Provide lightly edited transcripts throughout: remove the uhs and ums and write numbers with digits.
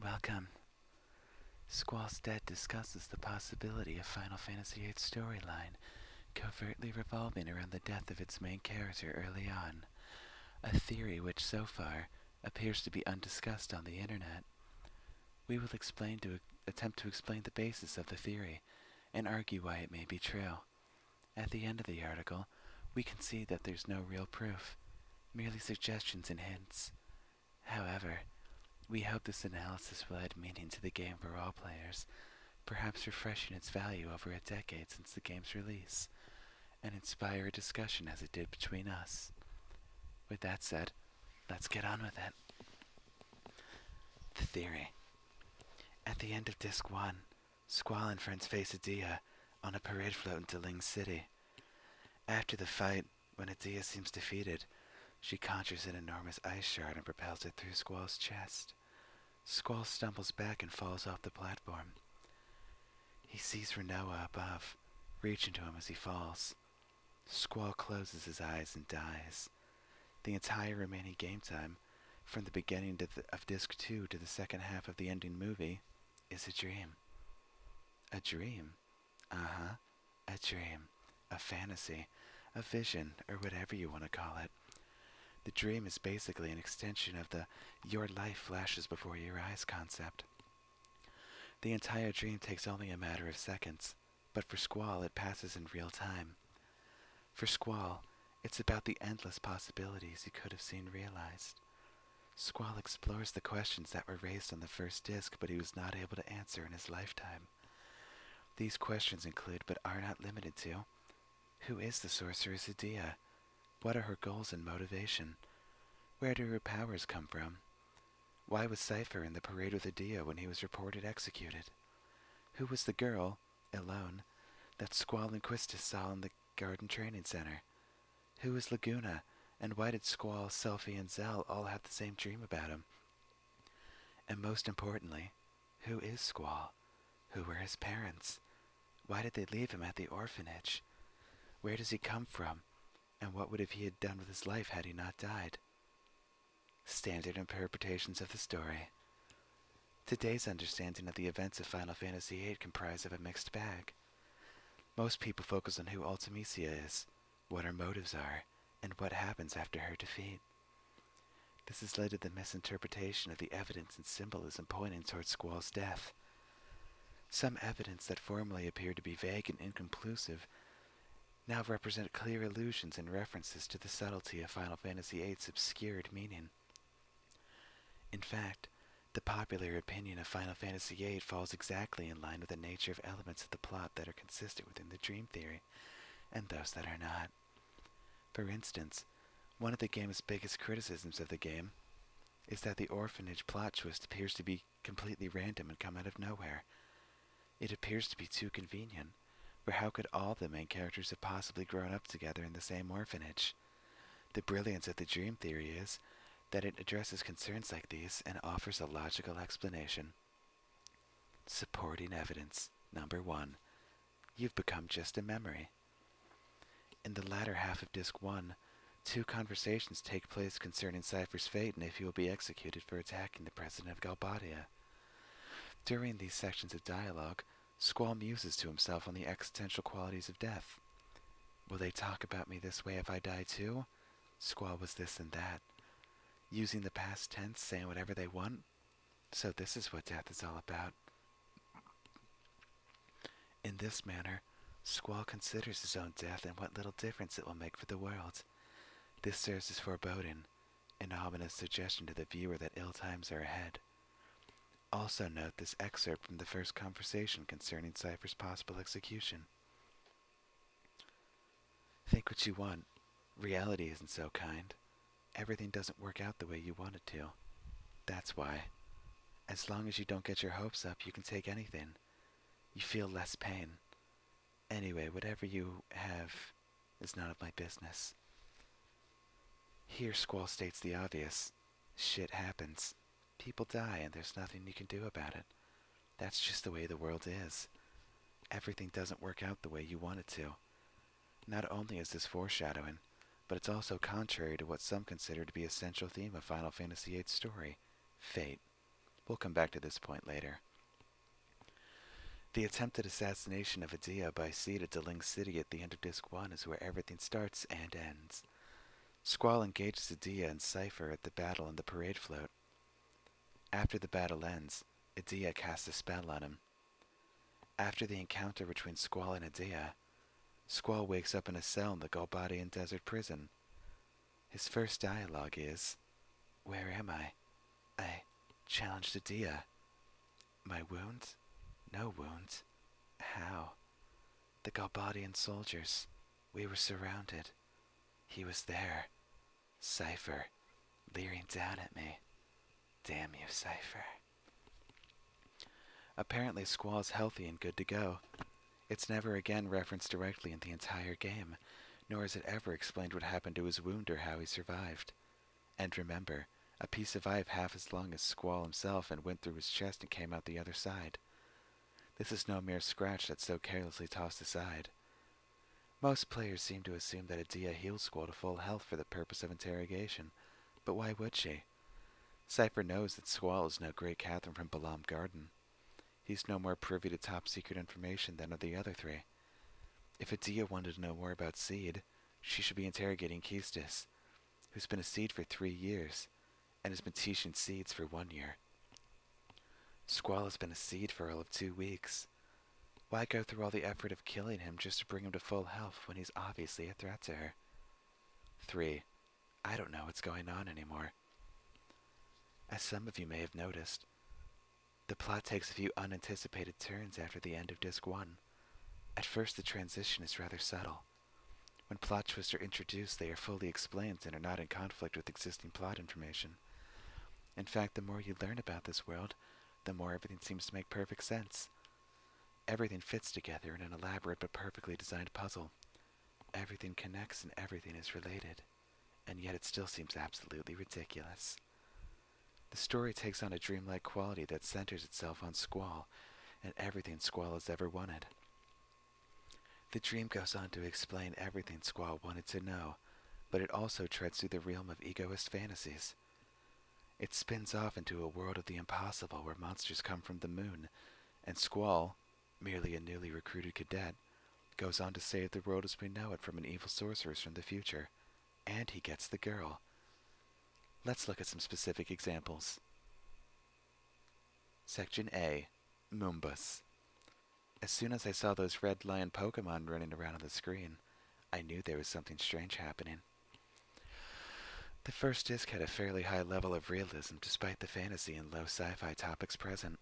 Welcome. Squall's Dead discusses the possibility of Final Fantasy VIII storyline covertly revolving around the death of its main character early on, a theory which so far appears to be undiscussed on the internet. We will attempt to explain the basis of the theory and argue why it may be true. At the end of the article, we can see that there's no real proof, merely suggestions and hints. However, we hope this analysis will add meaning to the game for all players, perhaps refreshing its value over a decade since the game's release, and inspire a discussion as it did between us. With that said, let's get on with it. The theory. At the end of Disc 1, Squall and friends face Adia on a parade float into Ling City. After the fight, when Adia seems defeated, she conjures an enormous ice shard and propels it through Squall's chest. Squall stumbles back and falls off the platform. He sees Renoa above, reaching to him as he falls. Squall closes his eyes and dies. The entire remaining game time, from the beginning of Disc 2 to the second half of the ending movie, is a dream. A dream? Uh-huh, a dream. A fantasy, a vision, or whatever you want to call it. The dream is basically an extension of the your life flashes before your eyes concept. The entire dream takes only a matter of seconds, but for Squall it passes in real time. For Squall, it's about the endless possibilities he could have seen realized. Squall explores the questions that were raised on the first disc, but he was not able to answer in his lifetime. These questions include, but are not limited to, who is the sorceress Adia? What are her goals and motivation? Where do her powers come from? Why was Cypher in the parade with Adia when he was reported executed? Who was the girl, Elone, that Squall and Quistis saw in the Garden Training Center? Who was Laguna, and why did Squall, Selphie, and Zell all have the same dream about him? And most importantly, who is Squall? Who were his parents? Why did they leave him at the orphanage? Where does he come from? And what would he have done with his life had he not died? Standard interpretations of the story. Today's understanding of the events of Final Fantasy VIII comprise of a mixed bag. Most people focus on who Ultimisia is, what her motives are, and what happens after her defeat. This has led to the misinterpretation of the evidence and symbolism pointing towards Squall's death. Some evidence that formerly appeared to be vague and inconclusive now represent clear allusions and references to the subtlety of Final Fantasy VIII's obscured meaning. In fact, the popular opinion of Final Fantasy VIII falls exactly in line with the nature of elements of the plot that are consistent within the dream theory, and those that are not. For instance, one of the game's biggest criticisms of the game is that the orphanage plot twist appears to be completely random and come out of nowhere. It appears to be too convenient, for how could all the main characters have possibly grown up together in the same orphanage? The brilliance of the dream theory is that it addresses concerns like these and offers a logical explanation. Supporting evidence. Number 1. You've become just a memory. In the latter half of Disc 1, 2 conversations take place concerning Cypher's fate and if he will be executed for attacking the president of Galbadia. During these sections of dialogue, Squall muses to himself on the existential qualities of death. Will they talk about me this way if I die too? Squall was this and that. Using the past tense, saying whatever they want. So this is what death is all about. In this manner, Squall considers his own death and what little difference it will make for the world. This serves as foreboding, an ominous suggestion to the viewer that ill times are ahead. Also note this excerpt from the first conversation concerning Cypher's possible execution. Think what you want. Reality isn't so kind. Everything doesn't work out the way you want it to. That's why. As long as you don't get your hopes up, you can take anything. You feel less pain. Anyway, whatever you have is none of my business. Here Squall states the obvious. Shit happens. People die and there's nothing you can do about it. That's just the way the world is. Everything doesn't work out the way you want it to. Not only is this foreshadowing, but it's also contrary to what some consider to be a central theme of Final Fantasy VIII's story, fate. We'll come back to this point later. The attempted assassination of Adia by Seed at Deling City at the end of Disc 1 is where everything starts and ends. Squall engages Adia and Cypher at the battle on the parade float. After the battle ends, Adia casts a spell on him. After the encounter between Squall and Adia, Squall wakes up in a cell in the Golbadian desert prison. His first dialogue is, "Where am I? I challenged Adia. My wounds? No wounds. How? The Golbadian soldiers. We were surrounded. He was there. Cypher, leering down at me. Damn you, Cypher." Apparently Squall's healthy and good to go. It's never again referenced directly in the entire game, nor is it ever explained what happened to his wound or how he survived. And remember, a piece of ive half as long as Squall himself and went through his chest and came out the other side. This is no mere scratch that's so carelessly tossed aside. Most players seem to assume that Adia healed Squall to full health for the purpose of interrogation, but why would she? Cypher knows that Squall is no Great Catherine from Balam Garden. He's no more privy to top-secret information than are the other three. If Adia wanted to know more about Seed, she should be interrogating Keistis, who's been a Seed for 3 years, and has been teaching Seeds for 1 year. Squall has been a Seed for all of 2 weeks. Why go through all the effort of killing him just to bring him to full health when he's obviously a threat to her? 3. I don't know what's going on anymore. As some of you may have noticed, the plot takes a few unanticipated turns after the end of Disc 1. At first the transition is rather subtle. When plot twists are introduced, they are fully explained and are not in conflict with existing plot information. In fact, the more you learn about this world, the more everything seems to make perfect sense. Everything fits together in an elaborate but perfectly designed puzzle. Everything connects and everything is related, and yet it still seems absolutely ridiculous. The story takes on a dreamlike quality that centers itself on Squall and everything Squall has ever wanted. The dream goes on to explain everything Squall wanted to know, but it also treads through the realm of egoist fantasies. It spins off into a world of the impossible where monsters come from the moon, and Squall, merely a newly recruited cadet, goes on to save the world as we know it from an evil sorceress from the future, and he gets the girl. Let's look at some specific examples. Section A, Moombas. As soon as I saw those red lion Pokemon running around on the screen, I knew there was something strange happening. The first disc had a fairly high level of realism despite the fantasy and low sci-fi topics present.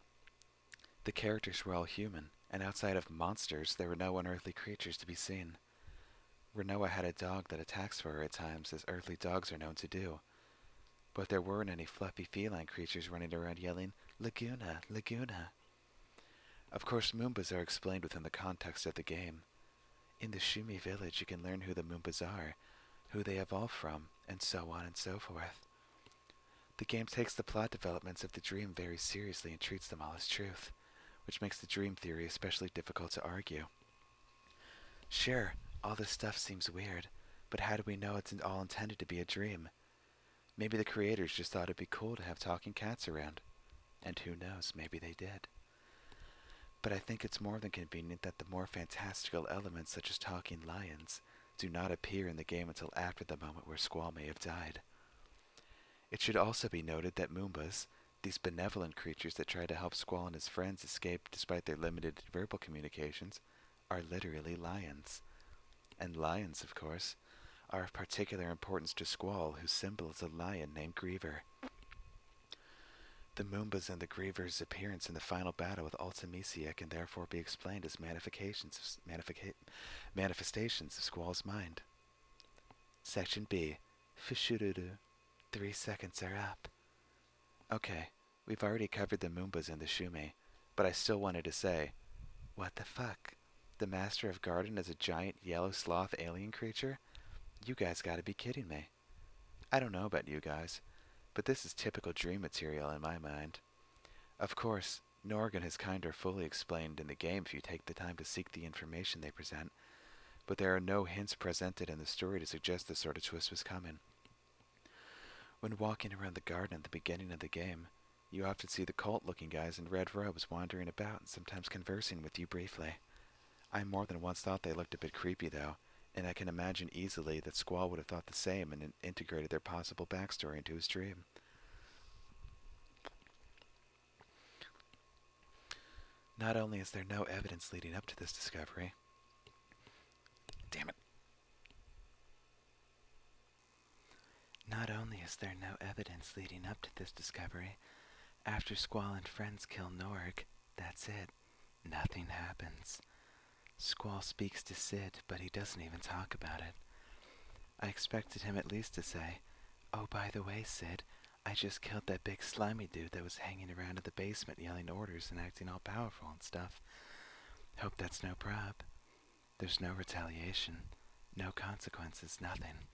The characters were all human, and outside of monsters, there were no unearthly creatures to be seen. Renoa had a dog that attacks for her at times, as earthly dogs are known to do. But there weren't any fluffy feline creatures running around yelling, "Laguna, Laguna." Of course, Moombas are explained within the context of the game. In the Shumi village, you can learn who the Moombas are, who they evolved from, and so on and so forth. The game takes the plot developments of the dream very seriously and treats them all as truth, which makes the dream theory especially difficult to argue. Sure, all this stuff seems weird, but how do we know it's all intended to be a dream? Maybe the creators just thought it'd be cool to have talking cats around. And who knows, maybe they did. But I think it's more than convenient that the more fantastical elements such as talking lions do not appear in the game until after the moment where Squall may have died. It should also be noted that Moombas, these benevolent creatures that try to help Squall and his friends escape despite their limited verbal communications, are literally lions. And lions, of course, are of particular importance to Squall, whose symbol is a lion named Griever. The Moombas and the Griever's appearance in the final battle with Ultimisia can therefore be explained as manifestations of Squall's mind. Section B, Fishururu. 3 seconds are up. Okay, we've already covered the Moombas and the Shumi, but I still wanted to say, what the fuck? The Master of Garden is a giant yellow sloth alien creature? You guys gotta be kidding me. I don't know about you guys, but this is typical dream material in my mind. Of course, Norgan is kinda fully explained in the game if you take the time to seek the information they present, but there are no hints presented in the story to suggest this sort of twist was coming. When walking around the garden at the beginning of the game, You often see the cult-looking guys in red robes wandering about and sometimes conversing with you briefly. I more than once thought they looked a bit creepy, though, and I can imagine easily that Squall would have thought the same and integrated their possible backstory into his dream. Not only is there no evidence leading up to this discovery, damn it. Not only is there no evidence leading up to this discovery, after Squall and friends kill Norg, that's it. Nothing happens. Squall speaks to Sid, but he doesn't even talk about it. I expected him at least to say, "Oh, by the way, Sid, I just killed that big slimy dude that was hanging around in the basement yelling orders and acting all powerful and stuff. Hope that's no prob." There's no retaliation, no consequences, nothing.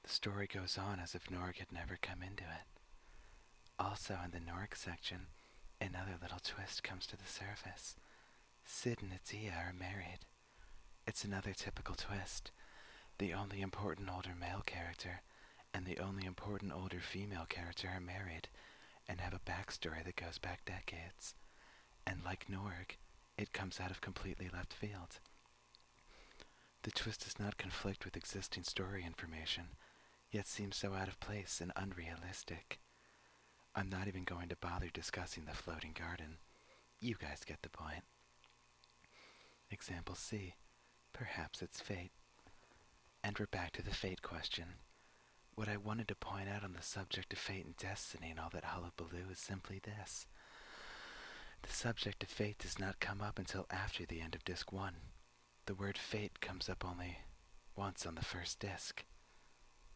The story goes on as if Norg had never come into it. Also in the Norg section, another little twist comes to the surface. Sid and Atia are married. It's another typical twist. The only important older male character and the only important older female character are married and have a backstory that goes back decades. And like Norg, it comes out of completely left field. The twist does not conflict with existing story information, yet seems so out of place and unrealistic. I'm not even going to bother discussing the floating garden. You guys get the point. Example C. Perhaps it's fate. And we're back to the fate question. What I wanted to point out on the subject of fate and destiny and all that hullabaloo is simply this. The subject of fate does not come up until after the end of Disc 1. The word fate comes up only once on the first disc.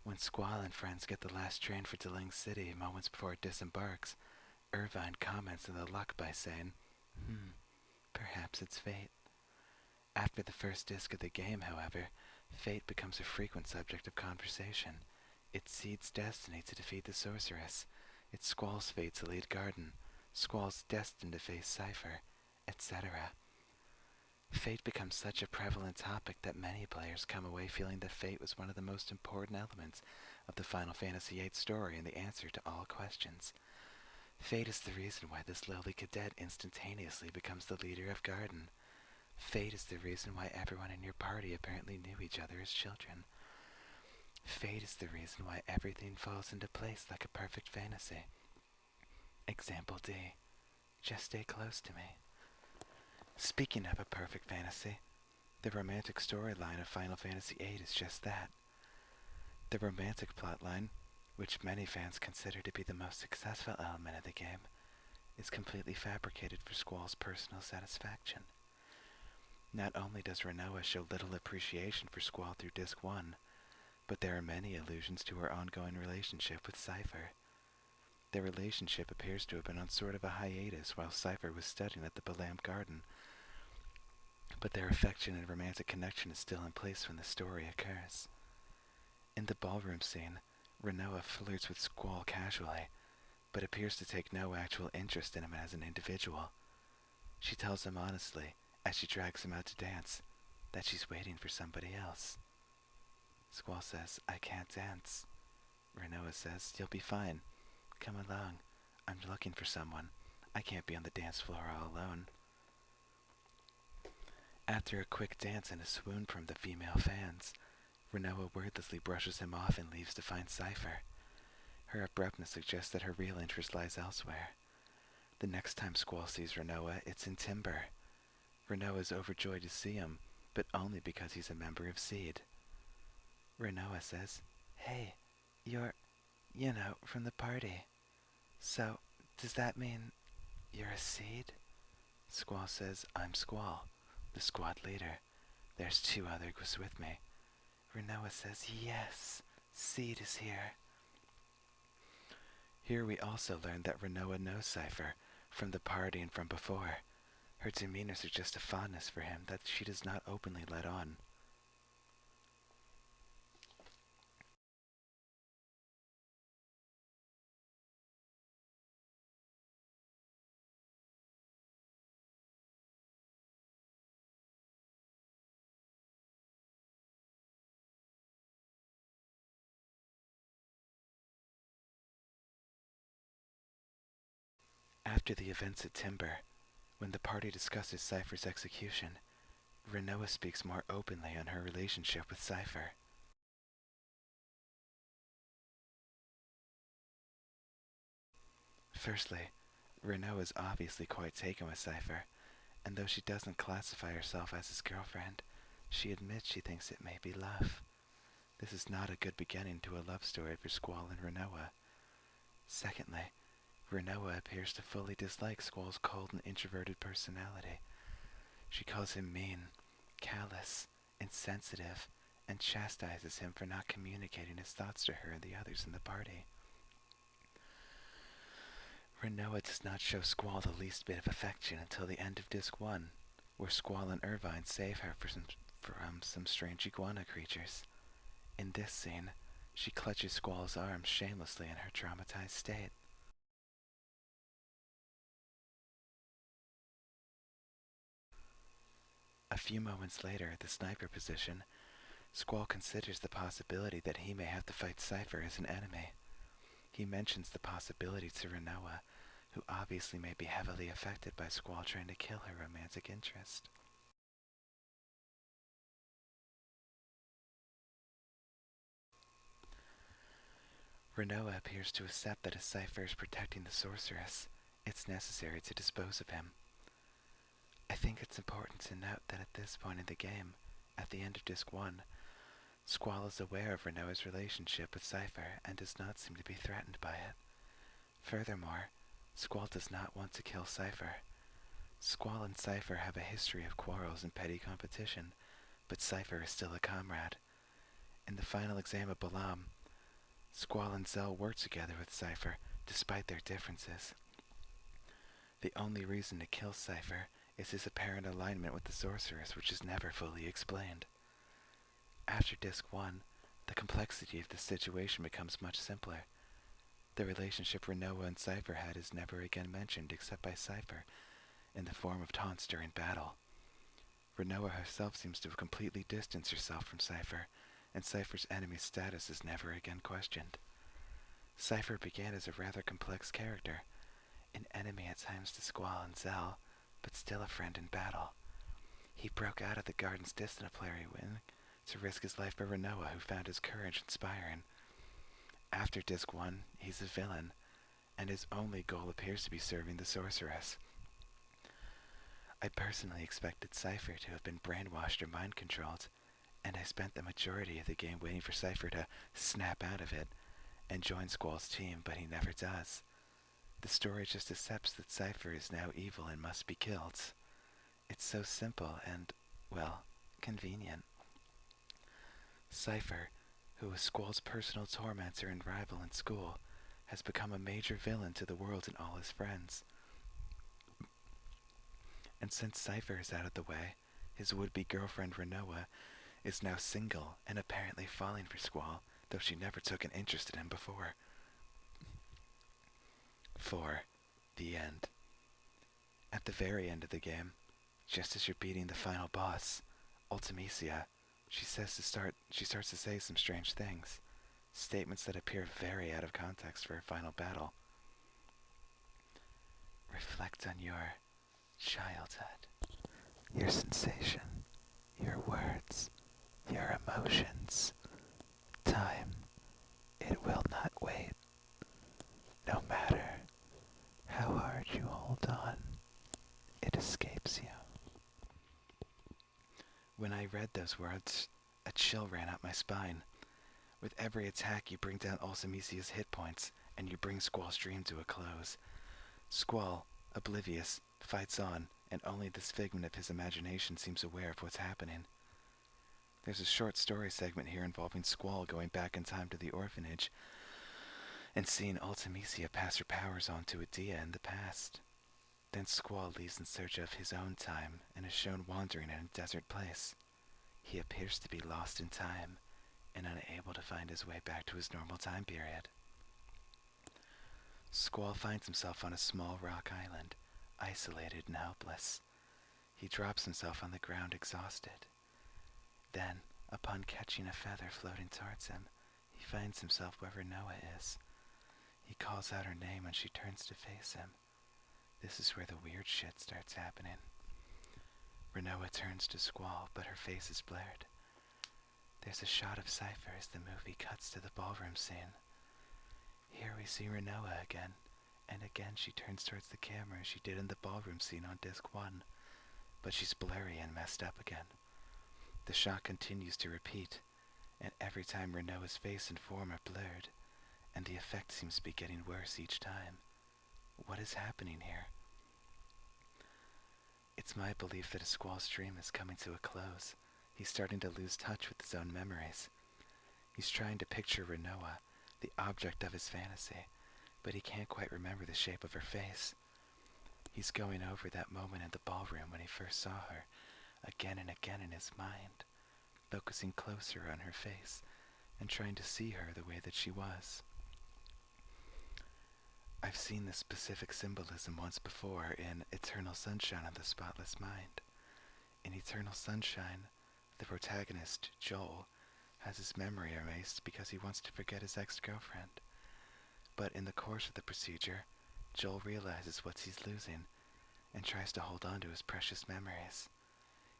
When Squall and friends get the last train for Deling City moments before it disembarks, Irvine comments on the luck by saying, perhaps it's fate. After the first disc of the game, however, fate becomes a frequent subject of conversation. It's Seed's destiny to defeat the sorceress. It's Squall's fate to lead Garden. Squall's destined to face Cypher, etc. Fate becomes such a prevalent topic that many players come away feeling that fate was one of the most important elements of the Final Fantasy VIII story and the answer to all questions. Fate is the reason why this lowly cadet instantaneously becomes the leader of Garden. Fate is the reason why everyone in your party apparently knew each other as children. Fate is the reason why everything falls into place like a perfect fantasy. Example D. Just stay close to me. Speaking of a perfect fantasy, the romantic storyline of Final Fantasy VIII is just that. The romantic plotline, which many fans consider to be the most successful element of the game, is completely fabricated for Squall's personal satisfaction. Not only does Rinoa show little appreciation for Squall through Disc 1, but there are many allusions to her ongoing relationship with Cypher. Their relationship appears to have been on sort of a hiatus while Cypher was studying at the Balamb Garden, but their affection and romantic connection is still in place when the story occurs. In the ballroom scene, Rinoa flirts with Squall casually, but appears to take no actual interest in him as an individual. She tells him honestly, as she drags him out to dance, that she's waiting for somebody else. Squall says, "I can't dance." Rinoa says, "You'll be fine. Come along. I'm looking for someone. I can't be on the dance floor all alone." After a quick dance and a swoon from the female fans, Rinoa wordlessly brushes him off and leaves to find Cypher. Her abruptness suggests that her real interest lies elsewhere. The next time Squall sees Rinoa, it's in Timber. Rinoa is overjoyed to see him, but only because he's a member of Seed. Rinoa says, "Hey, you're, from the party. So, does that mean you're a Seed?" Squall says, "I'm Squall, the squad leader. There's 2 others with me." Rinoa says, "Yes, Seed is here." Here we also learn that Rinoa knows Cypher from the party and from before. Her demeanor suggests a fondness for him that she does not openly let on. After the events at Timber, when the party discusses Cypher's execution, Renoa speaks more openly on her relationship with Cypher. Firstly, Renoa is obviously quite taken with Cypher, and though she doesn't classify herself as his girlfriend, she admits she thinks it may be love. This is not a good beginning to a love story for Squall and Renoa. Secondly, Renoa appears to fully dislike Squall's cold and introverted personality. She calls him mean, callous, insensitive, and chastises him for not communicating his thoughts to her and the others in the party. Renoa does not show Squall the least bit of affection until the end of Disc 1, where Squall and Irvine save her from some strange iguana creatures. In this scene, she clutches Squall's arm shamelessly in her traumatized state. A few moments later, at the sniper position, Squall considers the possibility that he may have to fight Cypher as an enemy. He mentions the possibility to Renoa, who obviously may be heavily affected by Squall trying to kill her romantic interest. Renoa appears to accept that as Cypher is protecting the sorceress, it's necessary to dispose of him. I think it's important to note that at this point in the game, at the end of Disc 1, Squall is aware of Renoa's relationship with Cypher and does not seem to be threatened by it. Furthermore, Squall does not want to kill Cypher. Squall and Cypher have a history of quarrels and petty competition, but Cypher is still a comrade. In the final exam of Balam, Squall and Zell work together with Cypher, despite their differences. The only reason to kill Cypher is his apparent alignment with the sorceress, which is never fully explained. After Disc 1, the complexity of the situation becomes much simpler. The relationship Renoa and Cypher had is never again mentioned except by Cypher, in the form of taunts during battle. Renoa herself seems to have completely distanced herself from Cypher, and Cypher's enemy status is never again questioned. Cypher began as a rather complex character, an enemy at times to Squall and Zell, but still a friend in battle. He broke out of the garden's disciplinary wing to risk his life for Renoa, who found his courage inspiring. After Disc 1, he's a villain, and his only goal appears to be serving the sorceress. I personally expected Cypher to have been brainwashed or mind-controlled, and I spent the majority of the game waiting for Cypher to snap out of it and join Squall's team, but he never does. The story just accepts that Cypher is now evil and must be killed. It's so simple and, well, convenient. Cypher, who was Squall's personal tormentor and rival in school, has become a major villain to the world and all his friends. And since Cypher is out of the way, his would-be girlfriend Renoa is now single and apparently falling for Squall, though she never took an interest in him before. 4. The end. At the very end of the game, just as you're beating the final boss, Ultimecia, she starts to say some strange things, statements that appear very out of context for her final battle. Reflect on your childhood, your sensation, your words, your emotions. Time, it will not wait. No matter how hard you hold on, it escapes you. When I read those words, a chill ran up my spine. With every attack, you bring down Ultimecia's hit points, and you bring Squall's dream to a close. Squall, oblivious, fights on, and only this figment of his imagination seems aware of what's happening. There's a short story segment here involving Squall going back in time to the orphanage and seeing Ultimecia pass her powers on to Adia in the past. Then Squall leaves in search of his own time and is shown wandering in a desert place. He appears to be lost in time and unable to find his way back to his normal time period. Squall finds himself on a small rock island, isolated and helpless. He drops himself on the ground exhausted. Then, upon catching a feather floating towards him, he finds himself where Renoa is. He calls out her name and she turns to face him. This is where the weird shit starts happening. Renoa turns to Squall, but her face is blurred. There's a shot of Cypher as the movie cuts to the ballroom scene. Here we see Renoa again, and again she turns towards the camera as she did in the ballroom scene on disc 1, but she's blurry and messed up again. The shot continues to repeat, and every time Renoa's face and form are blurred, and the effect seems to be getting worse each time. What is happening here? It's my belief that Squall's dream is coming to a close. He's starting to lose touch with his own memories. He's trying to picture Renoa, the object of his fantasy, but he can't quite remember the shape of her face. He's going over that moment in the ballroom when he first saw her, again and again in his mind, focusing closer on her face and trying to see her the way that she was. I've seen this specific symbolism once before in Eternal Sunshine of the Spotless Mind. In Eternal Sunshine, the protagonist, Joel, has his memory erased because he wants to forget his ex-girlfriend. But in the course of the procedure, Joel realizes what he's losing and tries to hold on to his precious memories.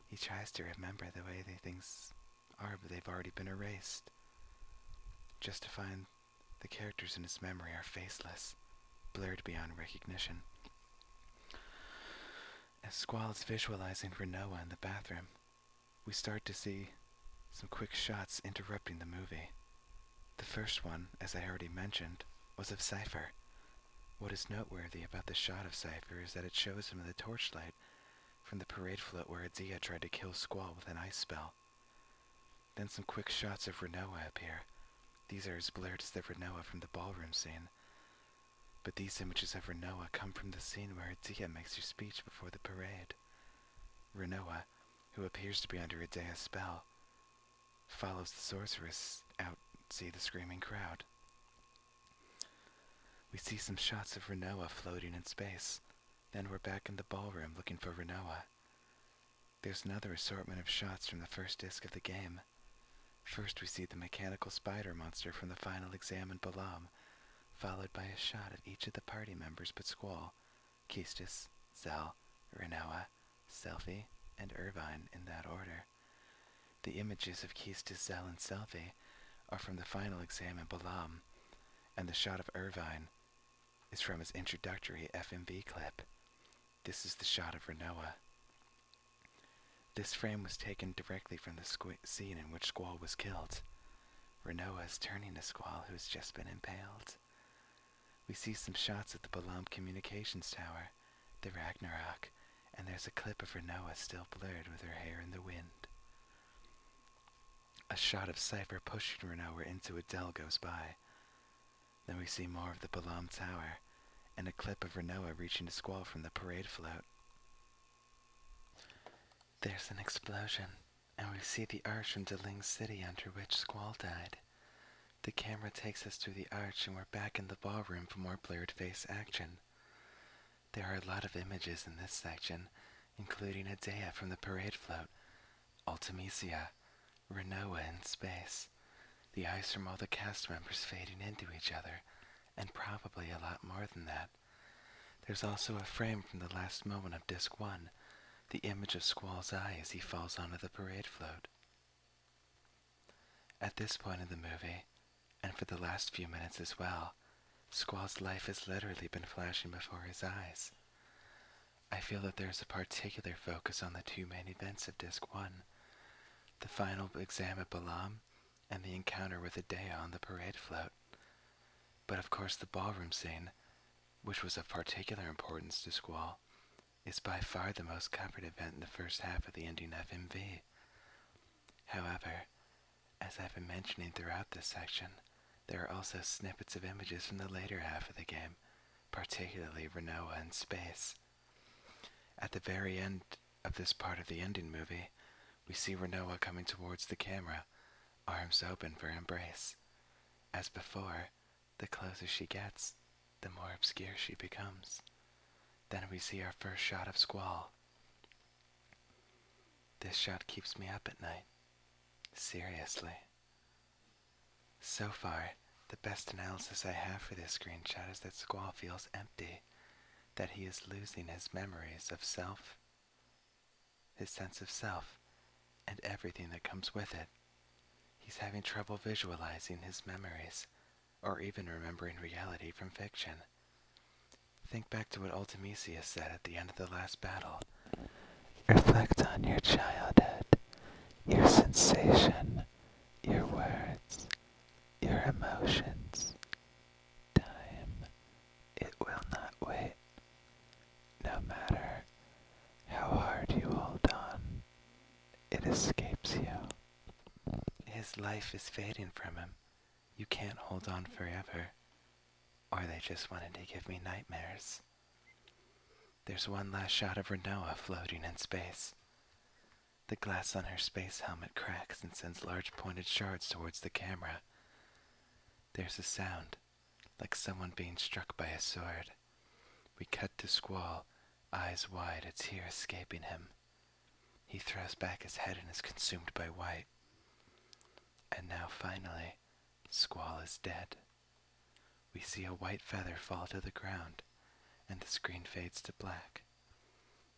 He tries to remember the way things are, but they've already been erased. Just to find the characters in his memory are faceless, blurred beyond recognition. As Squall is visualizing Renoa in the bathroom, we start to see some quick shots interrupting the movie. The first one, as I already mentioned, was of Cypher. What is noteworthy about the shot of Cypher is that it shows him in the torchlight from the parade float where Adia tried to kill Squall with an ice spell. Then some quick shots of Renoa appear. These are as blurred as the Renoa from the ballroom scene. But these images of Renoa come from the scene where Adia makes her speech before the parade. Renoa, who appears to be under Adia's spell, follows the sorceress out to see the screaming crowd. We see some shots of Renoa floating in space. Then we're back in the ballroom looking for Renoa. There's another assortment of shots from the first disc of the game. First we see the mechanical spider monster from the final exam in Balam, followed by a shot of each of the party members but Squall, Keistis, Zell, Renoa, Selphie, and Irvine in that order. The images of Keistis, Zell, and Selphie are from the final exam in Balam, and the shot of Irvine is from his introductory FMV clip. This is the shot of Renoa. This frame was taken directly from the scene in which Squall was killed. Renoa is turning to Squall, who has just been impaled. We see some shots of the Balam Communications Tower, the Ragnarok, and there's a clip of Renoa still blurred with her hair in the wind. A shot of Cypher pushing Renoa into a dell goes by. Then we see more of the Balam Tower, and a clip of Renoa reaching to Squall from the parade float. There's an explosion, and we see the arch from Deling's city under which Squall died. The camera takes us through the arch and we're back in the ballroom for more blurred face action. There are a lot of images in this section, including Adia from the parade float, Ultimisia, Renoa in space, the eyes from all the cast members fading into each other, and probably a lot more than that. There's also a frame from the last moment of Disc 1, the image of Squall's eye as he falls onto the parade float. At this point in the movie, and for the last few minutes as well, Squall's life has literally been flashing before his eyes. I feel that there's a particular focus on the two main events of Disc 1, the final exam at Balam, and the encounter with Adia on the parade float. But of course the ballroom scene, which was of particular importance to Squall, is by far the most covered event in the first half of the ending FMV. However, as I've been mentioning throughout this section, there are also snippets of images from the later half of the game, particularly Renoa in space. At the very end of this part of the ending movie, we see Renoa coming towards the camera, arms open for embrace. As before, the closer she gets, the more obscure she becomes. Then we see our first shot of Squall. This shot keeps me up at night. Seriously. So far, the best analysis I have for this screenshot is that Squall feels empty. that he is losing his memories of self, his sense of self, and everything that comes with it. He's having trouble visualizing his memories, or even remembering reality from fiction. Think back to what Ultimisia said at the end of the last battle. Reflect on your childhood, your sensation, your words, your emotions. Time, it will not wait. No matter how hard you hold on, it escapes you. His life is fading from him. You can't hold on forever. Or they just wanted to give me nightmares. There's one last shot of Renoa floating in space. The glass on her space helmet cracks and sends large pointed shards towards the camera. There's a sound, like someone being struck by a sword. We cut to Squall, eyes wide, a tear escaping him. He throws back his head and is consumed by white. And now finally, Squall is dead. We see a white feather fall to the ground, and the screen fades to black.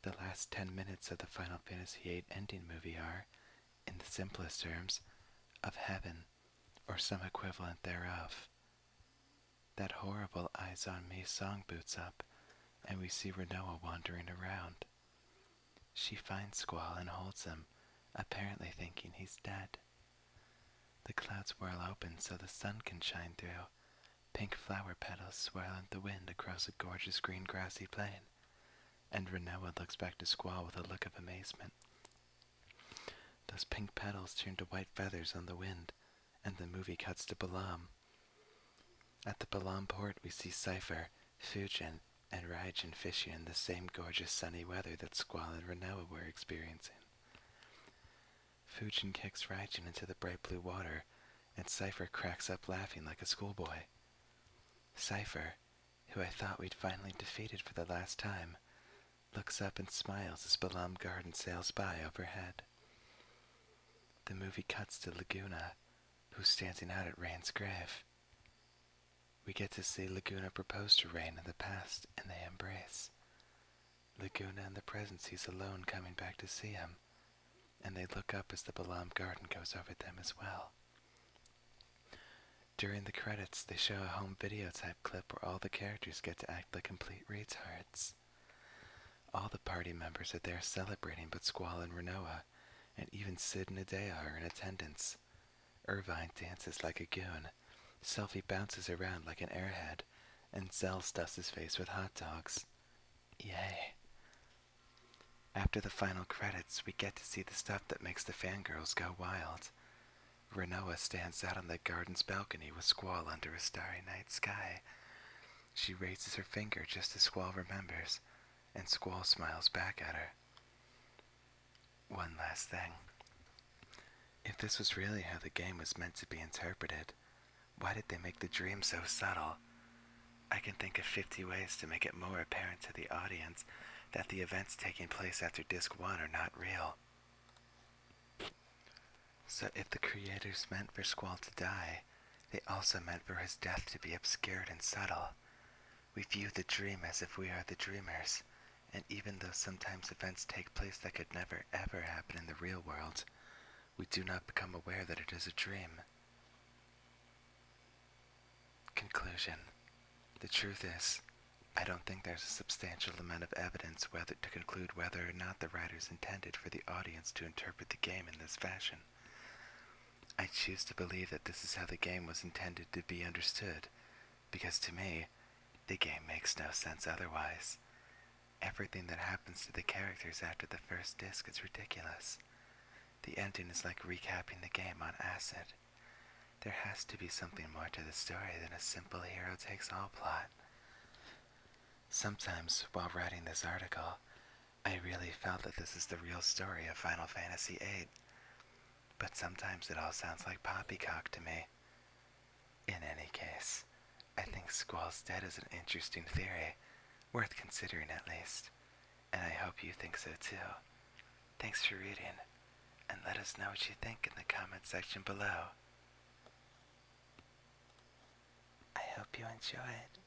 The last 10 minutes of the Final Fantasy VIII ending movie are, in the simplest terms, of heaven, or some equivalent thereof. That horrible Eyes on Me song boots up, and we see Renoa wandering around. She finds Squall and holds him, apparently thinking he's dead. The clouds whirl open so the sun can shine through. Pink flower petals swirl in the wind across a gorgeous green grassy plain, and Renoa looks back to Squall with a look of amazement. Those pink petals turn to white feathers on the wind, and the movie cuts to Balam. At the Balam port we see Cypher, Fujin, and Raijin fishing in the same gorgeous sunny weather that Squall and Renoa were experiencing. Fujin kicks Raijin into the bright blue water, and Cypher cracks up laughing like a schoolboy. Cypher, who I thought we'd finally defeated for the last time, looks up and smiles as Balam Garden sails by overhead. The movie cuts to Laguna, who's standing out at Rain's grave. We get to see Laguna propose to Rain in the past, and they embrace. Laguna in the present sees Alone coming back to see him, and they look up as the Balam Garden goes over them as well. During the credits, they show a home video type clip where all the characters get to act like complete retards. All the party members are there celebrating but Squall and Renoa, and even Sid and Adea are in attendance. Irvine dances like a goon, Selphie bounces around like an airhead, and Zell stuffs his face with hot dogs. Yay. After the final credits, we get to see the stuff that makes the fangirls go wild. Renoa stands out on the garden's balcony with Squall under a starry night sky. She raises her finger just as Squall remembers, and Squall smiles back at her. One last thing. If this was really how the game was meant to be interpreted, why did they make the dream so subtle? I can think of 50 ways to make it more apparent to the audience that the events taking place after Disc 1 are not real. So if the creators meant for Squall to die, they also meant for his death to be obscured and subtle. We view the dream as if we are the dreamers, and even though sometimes events take place that could never ever happen in the real world, we do not become aware that it is a dream. Conclusion. The truth is, I don't think there's a substantial amount of evidence to conclude whether or not the writers intended for the audience to interpret the game in this fashion. I choose to believe that this is how the game was intended to be understood, because to me, the game makes no sense otherwise. Everything that happens to the characters after the first disc is ridiculous. The ending is like recapping the game on acid. There has to be something more to the story than a simple hero-takes-all plot. Sometimes, while writing this article, I really felt that this is the real story of Final Fantasy VIII. But sometimes it all sounds like poppycock to me. In any case, I think Squall's dead is an interesting theory, worth considering at least, and I hope you think so too. Thanks for reading, and let us know what you think in the comment section below. I hope you enjoyed.